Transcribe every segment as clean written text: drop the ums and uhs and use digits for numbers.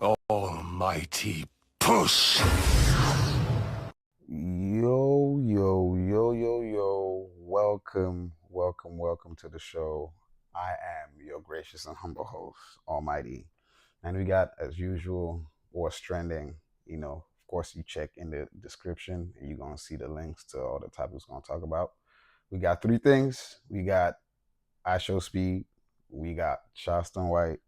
Almighty push. Yo, yo, yo, yo, yo. Welcome to the show. I am your gracious and humble host, Almighty. And we got, as usual, what's trending. Of course, you check in the description and you're going to see the links to all the topics we're going to talk about. We got three things. We got iShowSpeed, we got Charleston White,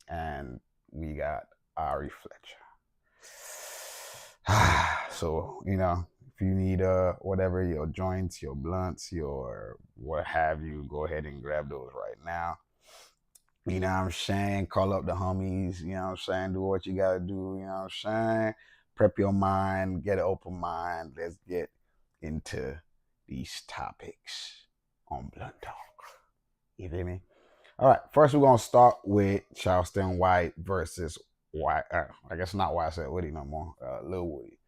and we got Ari Fletcher. So, if you need whatever, your joints, your blunts, your what have you, go ahead and grab those right now. You know what I'm saying? Call up the homies, you know what I'm saying? Do what you gotta do, you know what I'm saying? Prep your mind, get an open mind. Let's get into these topics on Blunt Talk. You feel me? All right, first we're gonna start with Charleston White versus White. I guess not White, I said Woody no more. Lil Woody.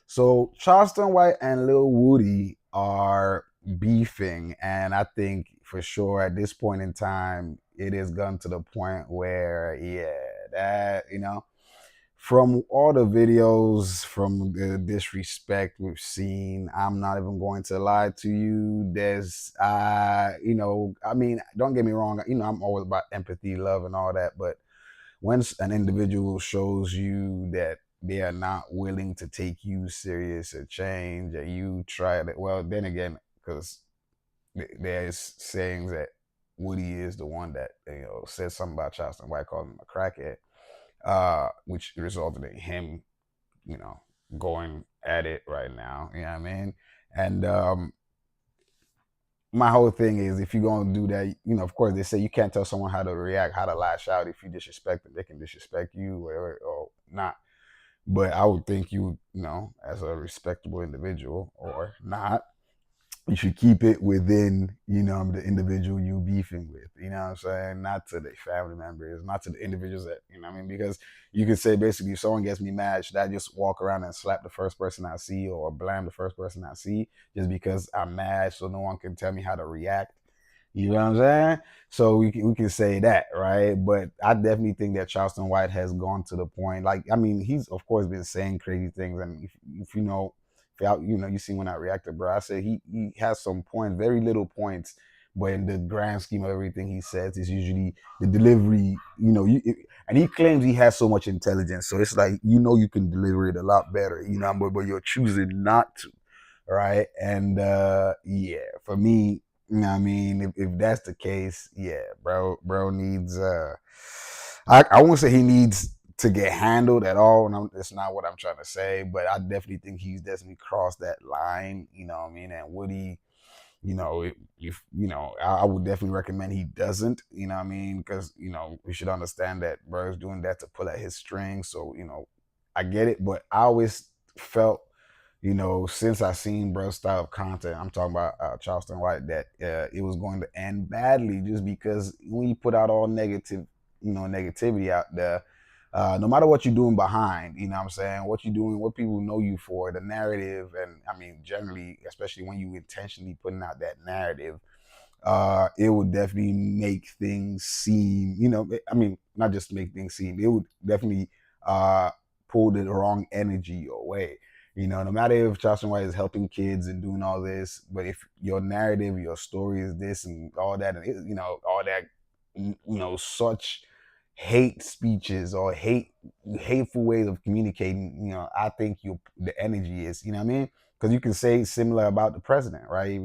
So Charleston White and Lil Woody are beefing, and I think for sure at this point in time, it has gone to the point where, yeah, that from all the videos, from the disrespect we've seen, I'm not even going to lie to you. I mean, don't get me wrong, I'm always about empathy, love, and all that, but once an individual shows you that they are not willing to take you serious or change, and you try that, well, then again, because there's sayings that Woody is the one that said something about Charleston White, calling him a crackhead, which resulted in him, you know, going at it right now. You know what I mean? And my whole thing is, if you're gonna do that, of course they say you can't tell someone how to react, how to lash out. If you disrespect them, they can disrespect you, or not. But I would think as a respectable individual or not, you should keep it within, the individual you beefing with. You know what I'm saying? Not to the family members, not to the individuals that, what I mean? Because you can say basically, if someone gets me mad, should I just walk around and slap the first person I see or blame the first person I see just because I'm mad so no one can tell me how to react? You know what I'm saying? So we can say that, right? But I definitely think that Charleston White has gone to the point. Like, I mean, he's of course been saying crazy things, and if you see when I reacted, bro, I said he has some points, very little points, but in the grand scheme of everything he says, is usually the delivery. And he claims he has so much intelligence, so it's like you can deliver it a lot better, but you're choosing not to, right? And yeah, for me, I mean, if that's the case, yeah, bro needs. I won't say he needs to get handled at all. And that's not what I'm trying to say, but I definitely think he's definitely crossed that line. You know what I mean? And Woody, if I would definitely recommend he doesn't. You know what I mean? Because we should understand that bro's doing that to pull at his strings. So I get it, but I always felt since I seen bro's style of content, I'm talking about Charleston White, that it was going to end badly just because when you put out all negativity out there, no matter what you're doing behind, you know what I'm saying, what you're doing, what people know you for, the narrative, and I mean, generally, especially when you intentionally putting out that narrative, it would definitely make things seem, I mean, not just make things seem, it would definitely pull the wrong energy your way. No matter if Charleston White is helping kids and doing all this, but if your narrative, your story is this and all that, and all that, such hate speeches or hateful ways of communicating, I think the energy is, what I mean? Because you can say similar about the president, right?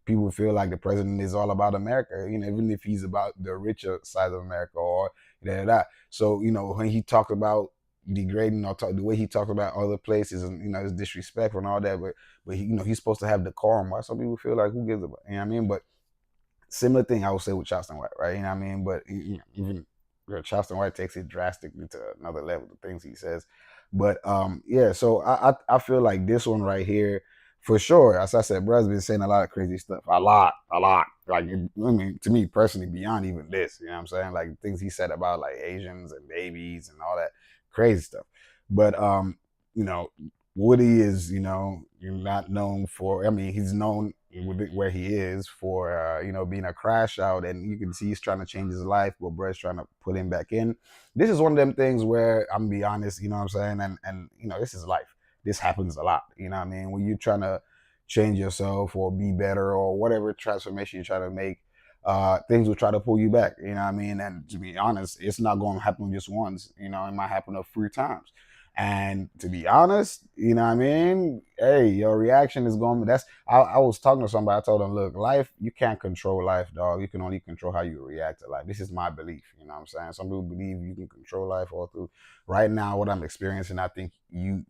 People feel like the president is all about America, even if he's about the richer side of America or that. So, when he talked about degrading or the way he talked about other places and his disrespectful and all that, but he's supposed to have decorum. Why some people feel like who gives a, what I mean? But similar thing I would say with Charleston White, right? You know what I mean? But even Charleston White takes it drastically to another level, the things he says. But yeah, so I feel like this one right here, for sure, as I said, bro's been saying a lot of crazy stuff. A lot. Like, I mean, to me personally, beyond even this, you know what I'm saying? Like things he said about like Asians and babies and all that crazy stuff. But Woody is, you're not known for, I mean, he's known where he is for being a crash out, and you can see he's trying to change his life, but bro's trying to put him back in. This is one of them things where I'm gonna be honest, you know what I'm saying, and this is life. This happens a lot, you know what I mean, when you're trying to change yourself or be better or whatever transformation you're trying to make. Things will try to pull you back, you know what I mean? And to be honest, it's not going to happen just once, it might happen a few times. And to be honest, you know what I mean? Hey, your reaction is going to, I was talking to somebody, I told them, look, life, you can't control life, dog. You can only control how you react to life. This is my belief, you know what I'm saying? Some people believe you can control life all through. Right now, what I'm experiencing, I think you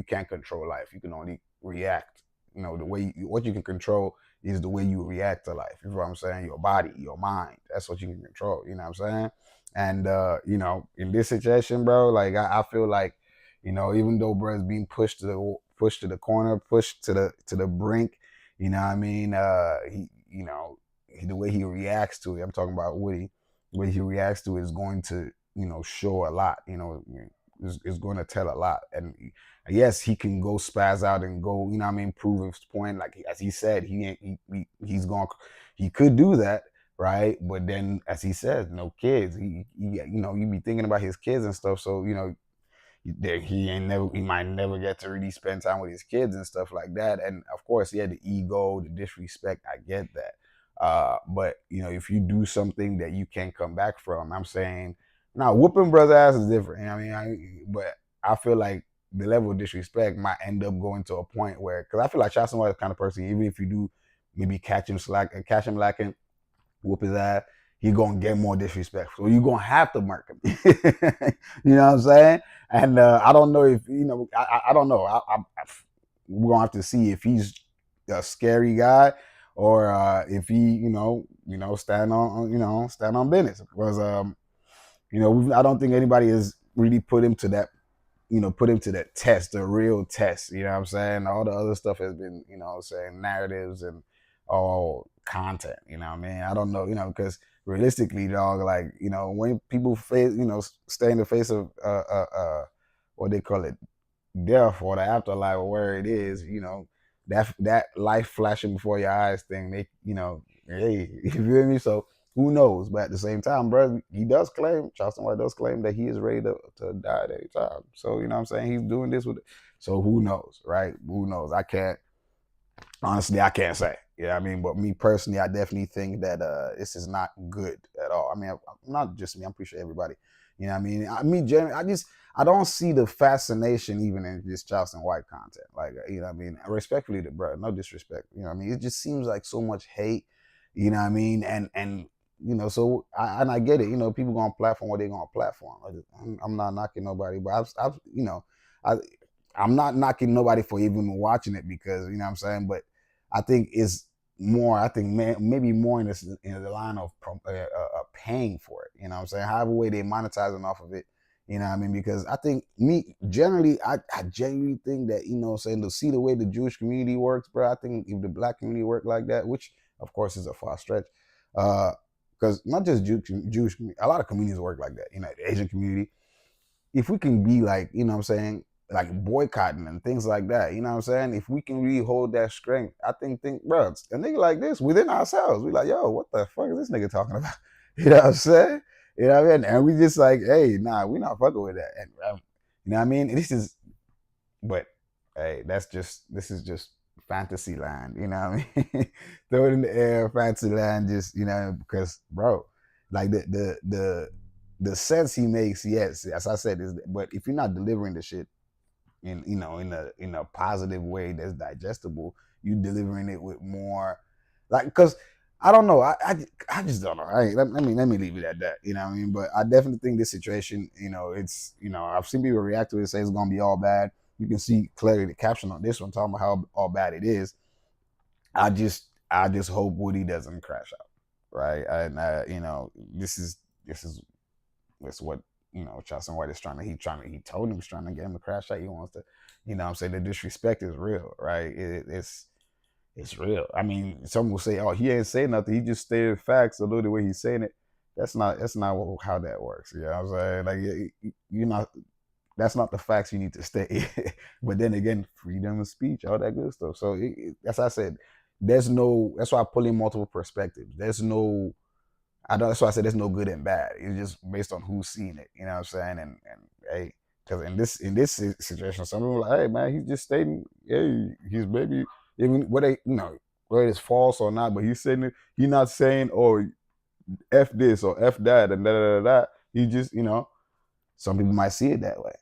can't control life. You can only react. The way what you can control is the way you react to life. You know what I'm saying? Your body, your mind. That's what you can control. You know what I'm saying? And in this situation, bro, like I feel like, even though bro is being pushed to the corner, pushed to the brink, you know what I mean? The way he reacts to it, I'm talking about Woody, the way he reacts to it is going to, show a lot, is going to tell a lot. And yes, he can go spaz out and go, prove his point. Like as he said, he could do that, right? But then, as he says, no kids. You be thinking about his kids and stuff. So he might never get to really spend time with his kids and stuff like that. And of course, he had the ego, the disrespect. I get that. But if you do something that you can't come back from, I'm saying, now whooping brother ass is different. But I feel like the level of disrespect might end up going to a point where, because I feel like Charleston White is the kind of person, even if you do maybe catch him lacking, whoop his ass, he's gonna get more disrespect. So you're gonna have to mark him. You know what I'm saying? And I don't know if I don't know. We're gonna have to see if he's a scary guy or if he stand on business. Because I don't think anybody has really put him to that test, the real test. You know what I'm saying? All the other stuff has been, saying narratives and all content. You know what I mean? I don't know, because realistically, dog, like, when people face, stay in the face of what they call it, death or the afterlife or where it is, that life flashing before your eyes thing, they, hey, you feel me? So who knows? But at the same time, bro, Charleston White does claim that he is ready to die at any time. So, you know what I'm saying? He's doing this with it. So who knows, right? Who knows? Honestly, I can't say. Yeah, I mean, but me personally, I definitely think that this is not good at all. I mean, not just me, I'm pretty sure everybody. You know what I mean? Generally, I don't see the fascination even in this Charleston White content. Like, you know what I mean? Respectfully to bro, no disrespect. You know what I mean? It just seems like so much hate, you know what I mean? And so I get it. People go on platform what they go on platform. I'm not knocking nobody, but I'm not knocking nobody for even watching it because, you know what I'm saying? But I think it's more, maybe more in the line of paying for it. You know what I'm saying? However way they monetizing off of it. You know what I mean? Because I think I genuinely think that, to see the way the Jewish community works, bro, I think if the black community work like that, which of course is a far stretch, because not just Jewish community, a lot of communities work like that. The Asian community, if we can be like, you know what I'm saying, like boycotting and things like that, you know what I'm saying? If we can really hold that strength, I think, bro, a nigga like this within ourselves, we like, yo, what the fuck is this nigga talking about? You know what I'm saying? You know what I mean? And we just like, hey, nah, we not fucking with that. And you know what I mean? But hey, this is just fantasy land, you know what I mean? Throw it in the air, fantasy land, just, because, bro, like the sense he makes, yes, as I said, is, but if you're not delivering the shit in a positive way that's digestible, you delivering it with more, like, because I don't know, I just don't know. Let me leave it at that. You know what I mean? But I definitely think this situation, it's, I've seen people react to it, say it's gonna be all bad. You can see clearly the caption on this one talking about how all bad it is. I just hope Woody doesn't crash out, right? And this is what Charleston White is trying to. He told him he's trying to get him to crash out. He wants to, I'm saying the disrespect is real, right? It's real. I mean, some will say, oh, he ain't saying nothing. He just stated facts. Although the way he's saying it, that's not how that works. You know what I'm saying? Like, you're not. That's not the facts you need to state. But then again, freedom of speech, all that good stuff. So as I said, there's no. That's why I pull in multiple perspectives. There's no. I don't. That's why I said there's no good and bad. It's just based on who's seeing it. You know what I'm saying? And hey, because in this situation, some people are like, hey man, he's just stating, hey, his baby, even whether whether it's false or not, but he's saying it. He's not saying, oh, f this or f that and da da da da. He just some people might see it that way,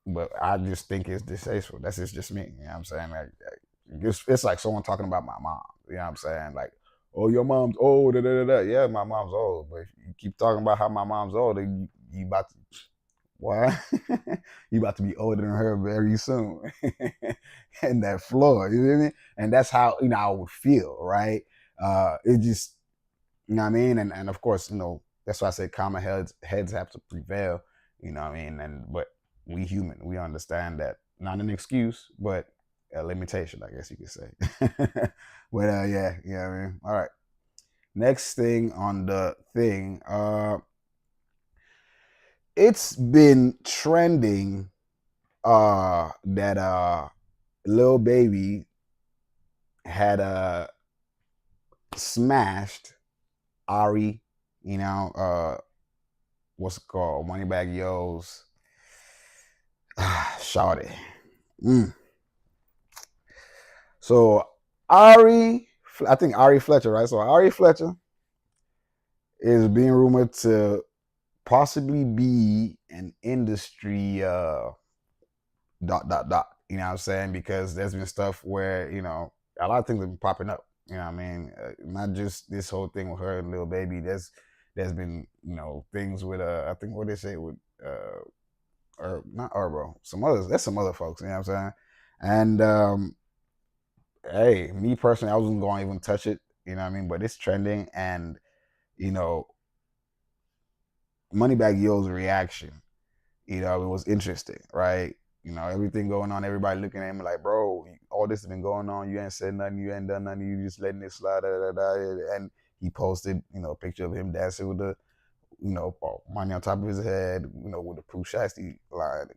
but I just think it's distasteful. That's just me. You know what I'm saying? It's like someone talking about my mom. You know what I'm saying? Like, oh, your mom's old. Da, da, da, da. Yeah, my mom's old. But if you keep talking about how my mom's old, you about to why? You about to be older than her very soon. And that floor, you know what I mean? And that's how I would feel, right? It just what I mean? And of course, that's why I say common heads have to prevail, you know what I mean? But we human, we understand that. Not an excuse, but a limitation, I guess you could say. But yeah, you know what I mean? All right. Next thing on the thing, it's been trending that Lil Baby had smashed Ari, what's it called? MoneyBag Yo's shawty. So I think Ari Fletcher, right? So Ari Fletcher is being rumored to possibly be an industry dot dot dot. You know what I'm saying? Because there's been stuff where a lot of things have been popping up. You know what I mean? Not just this whole thing with her and Lil Baby. There's been things with I think what they say with or not Urbo, some others. There's some other folks. You know what I'm saying? And hey, me personally, I wasn't going to even touch it. You know what I mean? But it's trending, and MoneyBag Yo's reaction, it was interesting, right? Everything going on, everybody looking at him like, bro, all this has been going on. You ain't said nothing. You ain't done nothing. You just letting it slide. Da, da, da. And he posted, a picture of him dancing with the, money on top of his head, with the Pooh Shiesty line,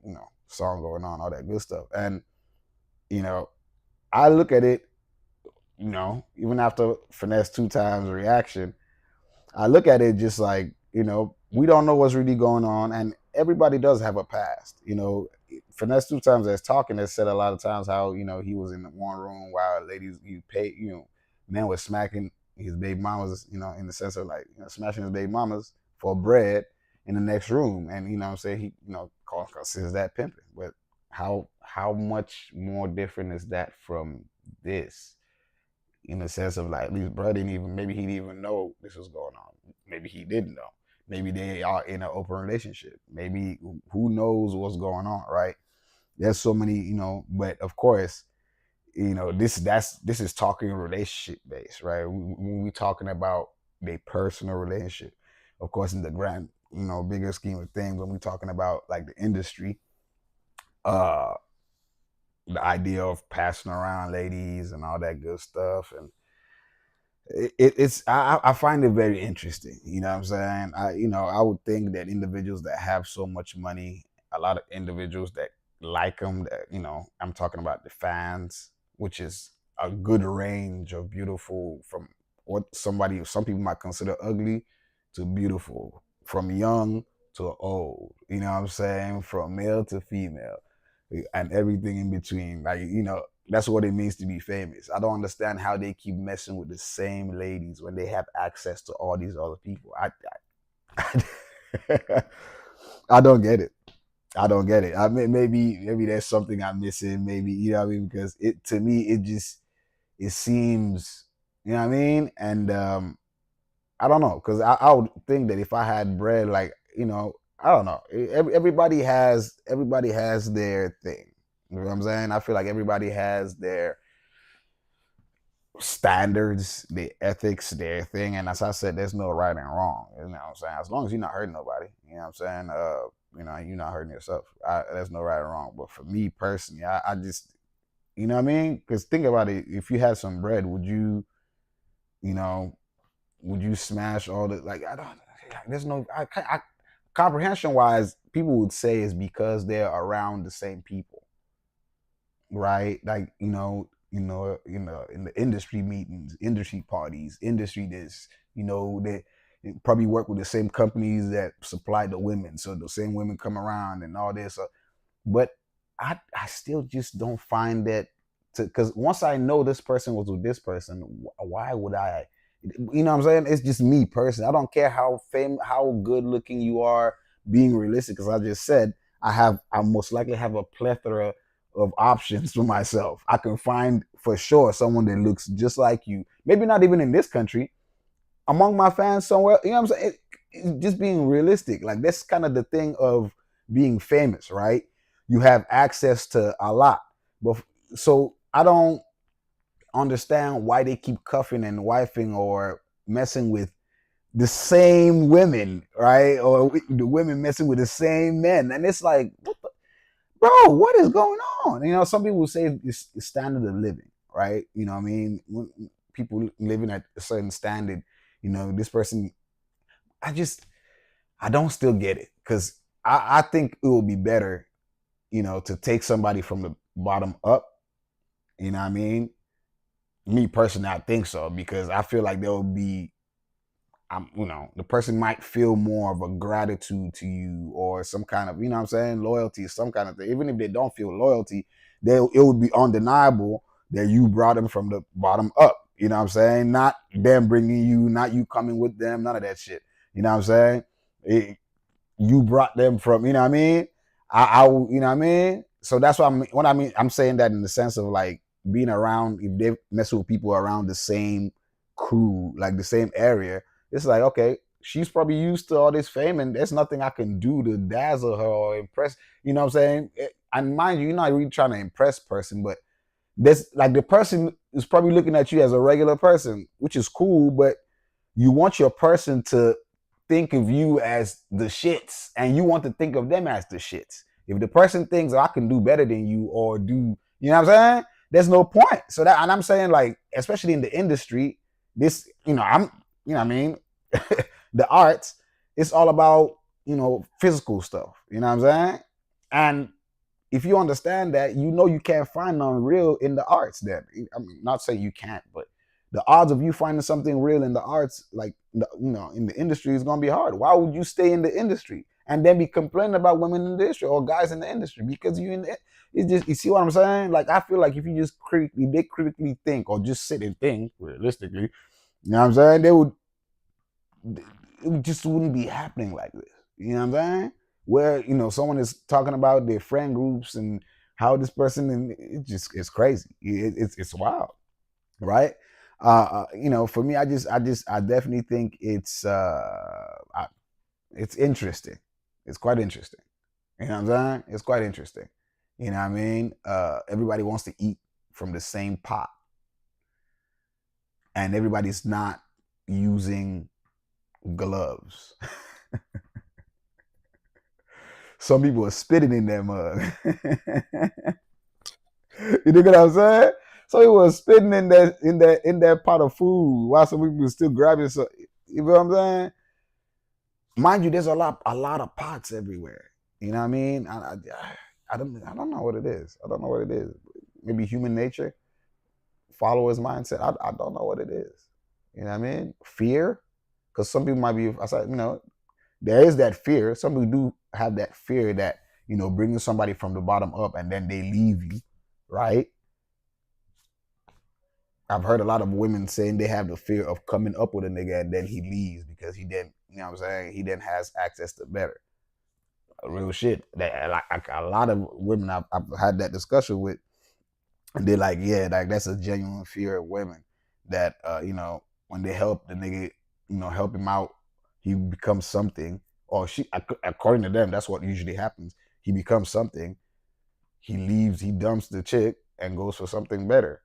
song going on, all that good stuff. And, I look at it, even after Finesse 2 times reaction, I look at it just like, we don't know what's really going on, and everybody does have a past. Finesse 2 times as talking has said a lot of times how, he was in one room while ladies you paid, men was smacking his baby mamas, in the sense of like, smashing his baby mamas for bread in the next room. And what I'm saying, he, considers that pimping. But how much more different is that from this? In the sense of like, at least bro maybe he didn't even know this was going on. Maybe he didn't know. Maybe they are in an open relationship. Maybe who knows what's going on, right? There's so many, but of course, this is talking relationship based, right? When we talking about their personal relationship, of course, in the grand, bigger scheme of things, when we talking about like the industry, the idea of passing around ladies and all that good stuff, and I find it very interesting. You know what I'm saying? I would think that individuals that have so much money, a lot of individuals that like them, that I'm talking about the fans, which is a good range of beautiful, from what some people might consider ugly to beautiful, from young to old. You know what I'm saying? From male to female, and everything in between. Like, that's what it means to be famous. I don't understand how they keep messing with the same ladies when they have access to all these other people. I don't get it. I don't get it. I mean, maybe there's something I'm missing. Maybe, what I mean, because to me it seems, you know what I mean. And I don't know, because I would think that if I had bread, like, I don't know. Everybody has their thing. You know what I'm saying? I feel like everybody has their standards, their ethics, their thing. And as I said, there's no right and wrong. You know what I'm saying? As long as you're not hurting nobody, you know what I'm saying? You're not hurting yourself. There's no right and wrong. But for me personally, I just, you know what I mean? Because think about it. If you had some bread, would you smash all the, like, I don't, there's no, comprehension wise, people would say it's because they're around the same people, right? Like, in the industry meetings, industry parties, industry this, they probably work with the same companies that supply the women, so the same women come around and all this. But I still just don't find that, because once I know this person was with this person, why would I? You know what I'm saying? It's just me personally. I don't care how good looking you are. Being realistic, because I just said I most likely have a plethora of options for myself. I can find for sure someone that looks just like you. Maybe not even in this country, among my fans somewhere. You know what I'm saying? It's just being realistic. Like, that's kind of the thing of being famous, right? You have access to a lot, but so I don't understand why they keep cuffing and wifing or messing with the same women, right? Or the women messing with the same men, and it's like, bro, what is going on? Some people say it's standard of living, right? You know what I mean? People living at a certain standard, this person, I don't still get it, because I think it would be better, to take somebody from the bottom up. You know what I mean? Me personally, I think so, because I feel like there will be, the person might feel more of a gratitude to you, or some kind of, what I'm saying, loyalty, some kind of thing. Even if they don't feel loyalty, it would be undeniable that you brought them from the bottom up. You know what I'm saying? Not them bringing you, not you coming with them, none of that shit. You know what I'm saying? You brought them from, you know what I mean? You know what I mean? So that's what I mean. I'm saying that in the sense of like being around, if they mess with people around the same crew, like the same area, it's like, okay, she's probably used to all this fame, and there's nothing I can do to dazzle her or impress. You know what I'm saying? And mind you, you're not really trying to impress person, but there's like, the person is probably looking at you as a regular person, which is cool, but you want your person to think of you as the shits, and you want to think of them as the shits. If the person thinks, oh, I can do better than you, or do, you know what I'm saying? There's no point. So that, and I'm saying, like, especially in the industry, this, I'm, you know what I mean? The arts, it's all about, physical stuff. You know what I'm saying? And if you understand that, you can't find none real in the arts then. I mean, not saying you can't, but the odds of you finding something real in the arts, like, in the industry, is going to be hard. Why would you stay in the industry and then be complaining about women in the industry or guys in the industry? Because you in the, it's just, you see what I'm saying? Like, I feel like if you just critically think, or just sit and think realistically, you know what I'm saying? It just wouldn't be happening like this. You know what I'm saying? Where, someone is talking about their friend groups and how this person, and it's crazy. It's wild, right? For me, I definitely think it's interesting. It's quite interesting. You know what I'm saying? It's quite interesting. You know what I mean? Everybody wants to eat from the same pot, and everybody's not using gloves. Some people are spitting in that mug. You know what I'm saying? Some people are spitting in that pot of food, while some people are still grabbing. So, you know what I'm saying? Mind you, there's a lot of pots everywhere. You know what I mean? I don't know what it is. I don't know what it is. Maybe human nature, followers mindset. I don't know what it is. You know what I mean? Fear, because some people might be. I said, there is that fear. Some people do have that fear that, bringing somebody from the bottom up and then they leave you, right? I've heard a lot of women saying they have the fear of coming up with a nigga and then he leaves because he didn't, you know what I'm saying? He then has access to better. Real shit. Like a lot of women I've had that discussion with, and they're like, yeah, like that's a genuine fear of women that, when they help the nigga, help him out, he becomes something, or she, according to them, that's what usually happens. He becomes something. He leaves, he dumps the chick and goes for something better,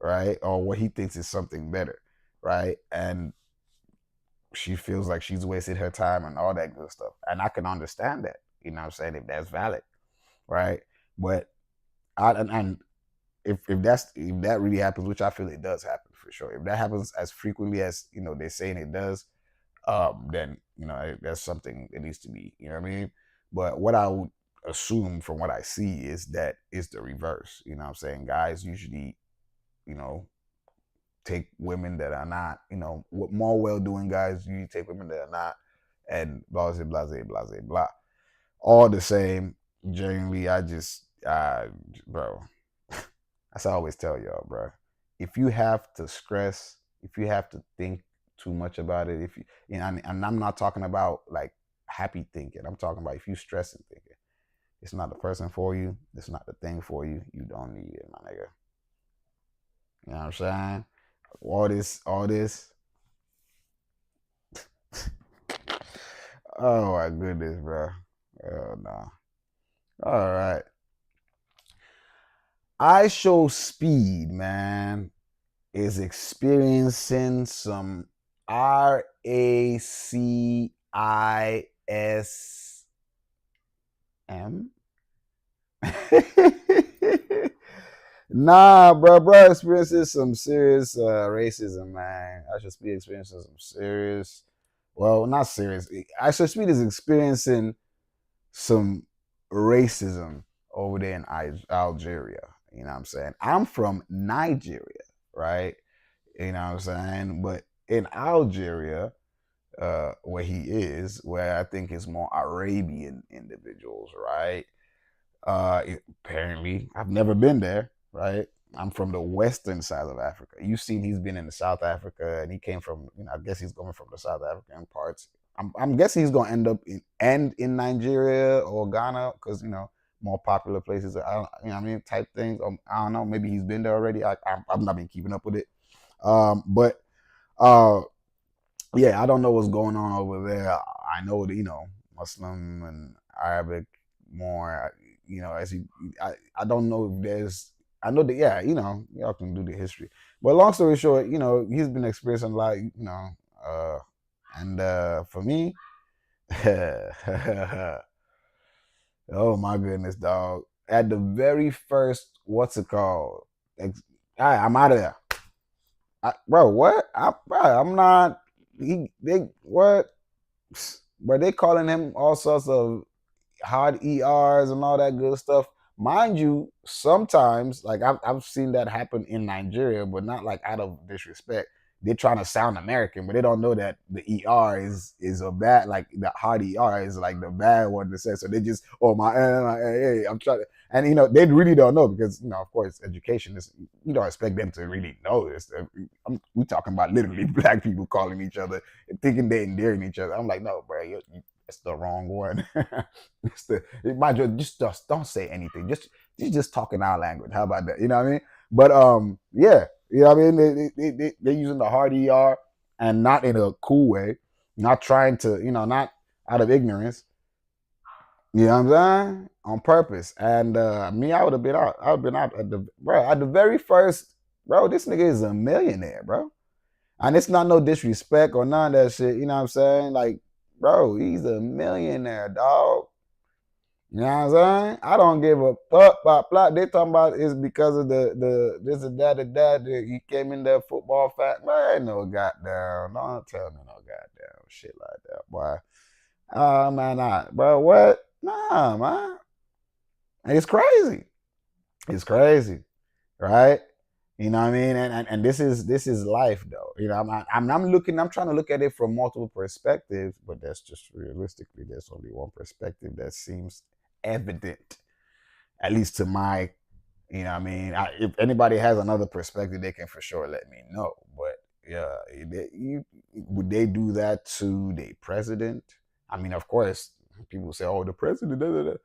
right? Or what he thinks is something better, right? And she feels like she's wasted her time and all that good stuff. And I can understand that, you know what I'm saying, if that's valid, right? But and if that really happens, which I feel it does happen for sure. If that happens as frequently as, they're saying it does, then, that's something that needs to be, you know what I mean? But what I would assume from what I see is that it's the reverse. You know what I'm saying? Guys usually you know, take women that are not, more well-doing guys. You take women that are not, and blah blah blah blah blah blah. All the same, genuinely, bro. That's what I always tell y'all, bro. If you have to stress, if you have to think too much about it, if you, and I'm not talking about like happy thinking. I'm talking about if you stress and thinking, it's not the person for you. It's not the thing for you. You don't need it, my nigga. You know what I'm saying? All this. Oh my goodness, bro. Oh no. All right. iShowSpeed, man, is experiencing some racism. Nah, bro, experiencing some serious racism, man. iShowSpeed experiencing some serious, well, not serious. iShowSpeed is experiencing some racism over there in Algeria. You know what I'm saying? I'm from Nigeria, right? You know what I'm saying? But in Algeria, where he is, where I think it's more Arabian individuals, right? Apparently, I've never been there, right? I'm from the western side of Africa. You've seen he's been in South Africa, and he came from, I guess he's coming from the South African parts. I'm guessing he's gonna end in Nigeria or Ghana because more popular places. I don't, I mean, type things. I don't know. Maybe he's been there already. I've not been keeping up with it. But yeah, I don't know what's going on over there. I know that Muslim and Arabic more. As I don't know if there's. I know that y'all can do the history. But long story short, he's been experiencing a lot. And for me, oh my goodness, dog. At the very first, what's it called? All right, I'm out of there. Bro, what? I'm not. They what? But they calling him all sorts of hard ERs and all that good stuff. Mind you, sometimes like I've seen that happen in Nigeria, but not like out of disrespect. They're trying to sound American, but they don't know that the ER is a bad, like the hard ER is like the bad one to say. So they just, oh my, hey, I'm trying to, and they really don't know because of course, education is, you don't expect them to really know this. We talking about literally black people calling each other and thinking they're endearing each other. I'm like, no, bro, it's the wrong one. It might just don't say anything. Just talking our language. How about that? You know what I mean? But yeah, you know what I mean. They're using the hard ER and not in a cool way, not trying to, not out of ignorance. You know what I'm saying? On purpose. And me, I would have been out. I would have been out at the very first, bro. This nigga is a millionaire, bro. And it's not no disrespect or none of that shit. You know what I'm saying? Like, bro, he's a millionaire, dog. You know what I'm saying? I don't give a fuck about plot. They talking about it's because of the this and that he came in there football fat. Man, no goddamn. Don't tell me no goddamn shit like that, boy. Oh man, bro, what? Nah, man. It's crazy. It's crazy, right? You know what I mean? And this is life though. I'm trying to look at it from multiple perspectives, but that's just realistically there's only one perspective that seems evident, at least to my, you know what I mean? If anybody has another perspective, they can for sure let me know. But yeah, would they do that to the president? I mean, of course, people say, oh, the president, da, da, da.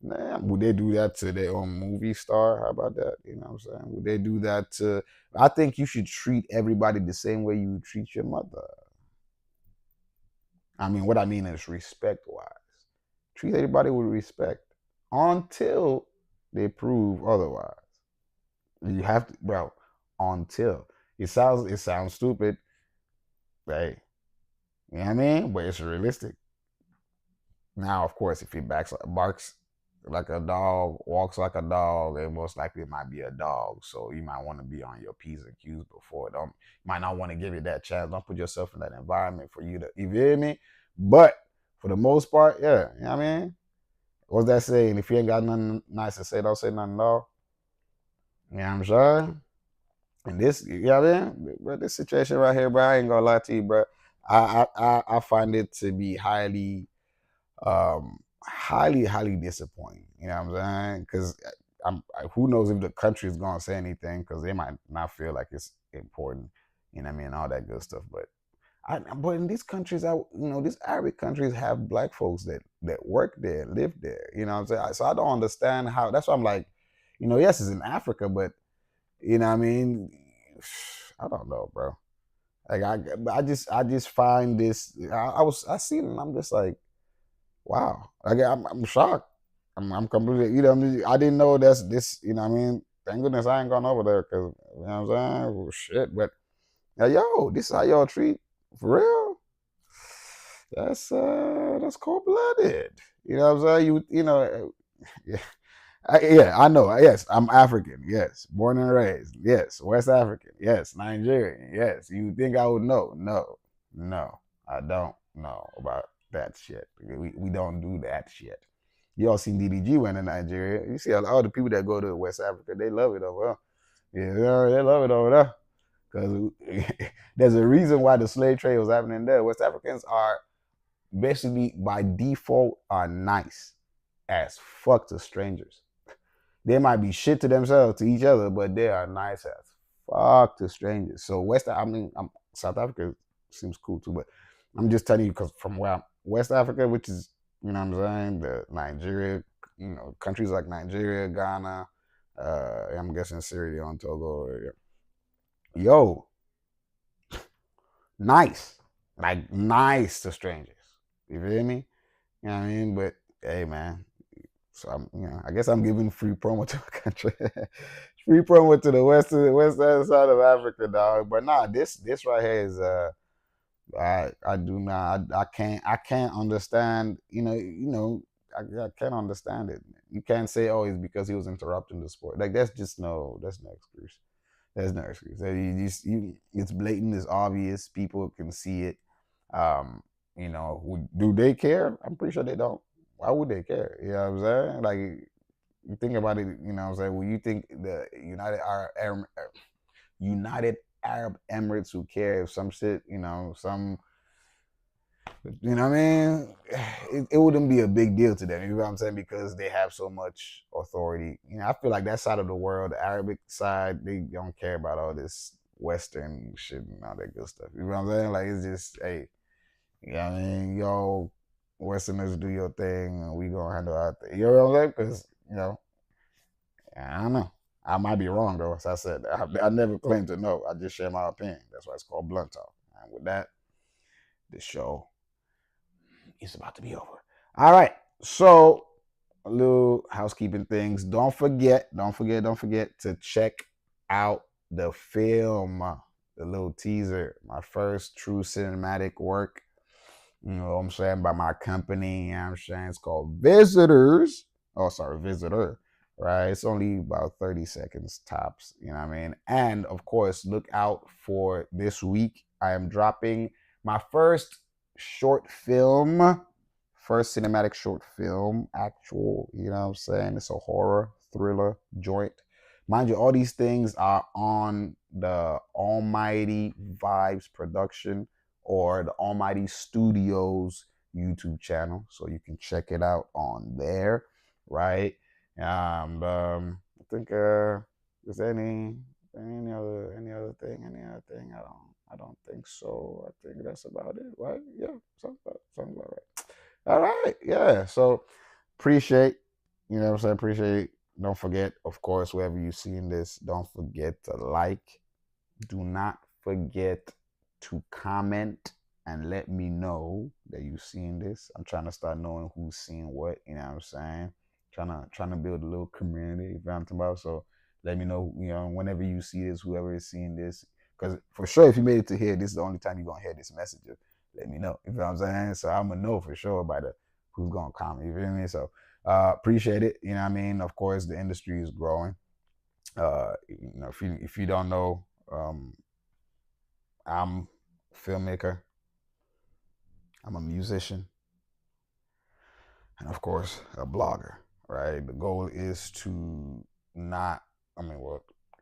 Nah, would they do that to their own movie star? How about that? You know what I'm saying? Would they do that to? I think you should treat everybody the same way you treat your mother. I mean, what I mean is respect-wise. Treat everybody with respect until they prove otherwise. You have to, bro. Until it sounds stupid, right? You know what I mean? But it's realistic. Now, of course, if he barks like a dog, walks like a dog, and most likely it might be a dog. So you might want to be on your P's and Q's before. You might not want to give it that chance. Don't put yourself in that environment for you to, you feel me? But for the most part, yeah, you know what I mean? What's that saying? If you ain't got nothing nice to say, don't say nothing at all. You know what I'm saying? And this, you know what I mean? But this situation right here, bro, I ain't gonna lie to you, bro. I find it to be highly disappointing. You know what I'm saying? Because who knows if the country is gonna say anything, because they might not feel like it's important. You know what I mean? All that good stuff. But in these countries, these Arabic countries have black folks that work there, live there. You know what I'm saying? So I don't understand how. That's why I'm like, yes, it's in Africa, but you know what I mean? I don't know, bro. Like I just find this. I seen it and I'm just like, wow. Like I'm shocked. I'm completely. You know what I mean? I didn't know that's this. You know what I mean? Thank goodness I ain't gone over there because you know what I'm saying. Well, shit, but yo, this is how y'all treat for real. That's cold blooded. You know what I'm saying? Yeah. Yeah, I know. Yes, I'm African. Yes, born and raised. Yes, West African. Yes, Nigerian. Yes, you think I would know? No, no, I don't know about that shit. We don't do that shit. You all seen DDG went to Nigeria. You see all the people that go to West Africa, they love it over there. Yeah, they love it over there. Because there's a reason why the slave trade was happening there. West Africans are basically by default are nice as fuck to strangers. They might be shit to themselves, to each other, but they are nice as fuck to strangers. So South Africa seems cool too, but I'm just telling you because from where West Africa, which is, you know what I'm saying, the Nigeria, countries like Nigeria, Ghana, I'm guessing Sierra Leone, Togo, yo, nice, like nice to strangers. You feel me? You know what I mean? But hey, man, so I guess I'm giving free promo to the country, free promo to the west side of Africa, dog. But nah, this right here is I do not I can't understand. I can't understand it. You can't say, oh, it's because he was interrupting the sport. Like that's no excuse. There's no excuse. It's blatant. It's obvious. People can see it. Do they care? I'm pretty sure they don't. Why would they care? You know what I'm saying? Like, you think about it. You know what I'm saying? Well, you think the United Arab Emirates who care if some shit, you know what I mean? It wouldn't be a big deal to them, you know what I'm saying? Because they have so much authority. I feel like that side of the world, the Arabic side, they don't care about all this Western shit and all that good stuff. You know what I'm saying? Like, it's just, hey, you know what I mean? Yo, Westerners do your thing and we gonna handle our thing. You know what I'm saying? Because, I don't know. I might be wrong though. As I said, I never claim to know. I just share my opinion. That's why it's called Blunt Talk. And with that, the show is about to be over. All right. So a little housekeeping things. Don't forget to check out the film, the little teaser, my first true cinematic work. You know what I'm saying? By my company. You know what I'm saying? It's called Visitors. Oh, sorry, Visitor. Right? It's only about 30 seconds tops. You know what I mean? And of course, look out for this week. I am dropping my first cinematic short film, actual, you know what I'm saying? It's a horror thriller joint. Mind you, all these things are on the Allmighty Vibes production or the Allmighty Studios YouTube channel. So you can check it out on there, right? I think is there any other thing? I don't think so. I think that's about it, right? Yeah, something about right. All right, yeah. So appreciate, you know what I'm saying? Appreciate. Don't forget, of course, wherever you're seeing this, don't forget to like. Do not forget to comment and let me know that you've seen this. I'm trying to start knowing who's seen what, you know what I'm saying? Trying to build a little community, you know what I'm talking about? So let me know, whenever you see this, whoever is seeing this. Because for sure, if you made it to here, this is the only time you're going to hear this message. Let me know, you know what I'm saying? So I'm going to know for sure by who's going to comment, you feel me? So appreciate it, you know what I mean? Of course, the industry is growing. If you don't know, I'm a filmmaker, I'm a musician, and of course, a blogger, right? The goal is to not,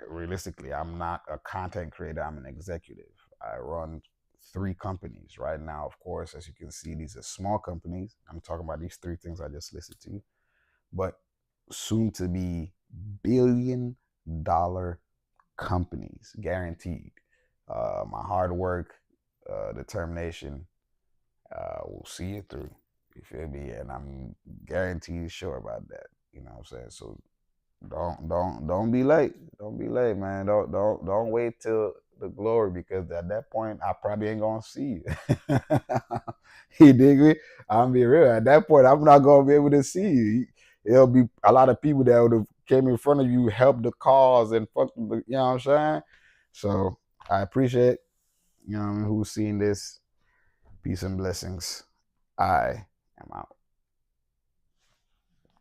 realistically, I'm not a content creator. I'm an executive. I run 3 companies right now. Of course, as you can see, these are small companies. I'm talking about these 3 things I just listed to you, but soon to be $1 billion companies, guaranteed. My hard work, determination, will see it through. You feel me? And I'm guaranteed sure about that. You know what I'm saying? So don't be late. Don't be late, man. Don't wait till the glory, because at that point I probably ain't gonna see you. You dig me? I'm be real. At that point, I'm not gonna be able to see you. It'll be a lot of people that would have came in front of you, helped the cause, and fuck the, you know what I'm saying? So I appreciate, you know, who's seen this. Peace and blessings. I am out.